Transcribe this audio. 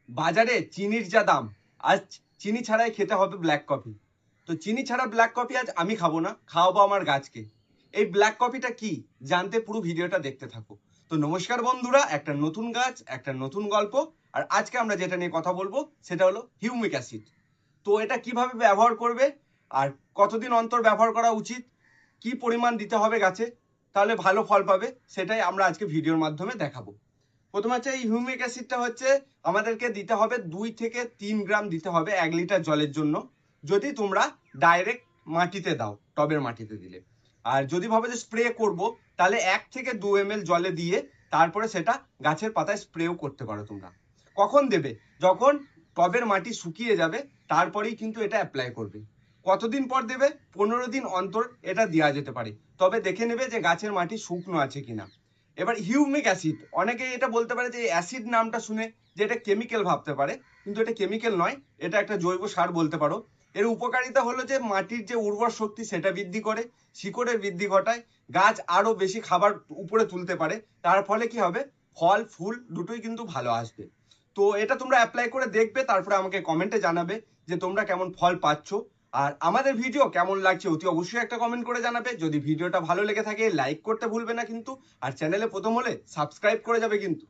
বাজারে চিনির যা দাম, আজ চিনি ছাড়াই খেতে হবে ব্ল্যাক কফি। তো চিনি ছাড়া ব্ল্যাক কফি আজ আমি খাবো না, খাওয়াবো আমার গাছকে। এই ব্ল্যাক কফিটা কি জানতে পুরো ভিডিওটা দেখতে থাকো। তো নমস্কার বন্ধুরা, একটা নতুন গাছ, একটা নতুন গল্প। আর আজকে আমরা যেটা নিয়ে কথা বলবো সেটা হলো হিউমিক অ্যাসিড। তো এটা কিভাবে ব্যবহার করবে আর কতদিন অন্তর ব্যবহার করা উচিত, কি পরিমাণ দিতে হবে গাছে, তাহলে ভালো ফল পাবে, সেটাই আমরা আজকে ভিডিওর মাধ্যমে দেখাবো। প্রথমে হচ্ছে এই হিউমিক অ্যাসিডটা হচ্ছে আমাদেরকে দিতে হবে 2 থেকে 3 গ্রাম দিতে হবে 1 লিটার জলের জন্য, যদি তোমরা ডাইরেক্ট মাটিতে দাও, টবের মাটিতে দিলে। আর যদি ভাবো যে স্প্রে করব, তাহলে 1 থেকে 2 ml জলে দিয়ে তারপরে সেটা গাছের পাতায় স্প্রেও করতে পারো তোমরা। কখন দেবে? যখন টবের মাটি শুকিয়ে যাবে তারপরেই কিন্তু এটা অ্যাপ্লাই করবে। কতদিন পর দেবে? 15 দিন অন্তর এটা দেওয়া যেতে পারে, তবে দেখে নেবে যে গাছের মাটি শুকনো আছে কিনা। এবার হিউমিক অ্যাসিড, অনেকে এটা বলতে পারে যে অ্যাসিড নামটা শুনে যে এটা কেমিক্যাল ভাবতে পারে, কিন্তু এটা কেমিক্যাল নয়, এটা একটা জৈব সার বলতে পারো। এর উপকারিতা হলো যে মাটির যে উর্বর শক্তি সেটা বৃদ্ধি করে, শিকড়ের বৃদ্ধি ঘটায়, গাছ আরো বেশি খাবার উপরে তুলতে পারে। তার ফলে কি হবে? ফল ফুল দুটোই কিন্তু ভালো আসবে। তো এটা তোমরা অ্যাপ্লাই করে দেখবে, তারপরে আমাকে কমেন্টে জানাবে যে তোমরা কেমন ফল পাচ্ছ। আর আমাদের ভিডিও কেমন লাগছে অতি অবশ্যই একটা কমেন্ট করে জানাবে। যদি ভিডিওটা ভালো লেগে থাকে লাইক করতে ভুলবে না কিন্তু। আর চ্যানেলে প্রথম হলে সাবস্ক্রাইব করে যাবে কিন্তু।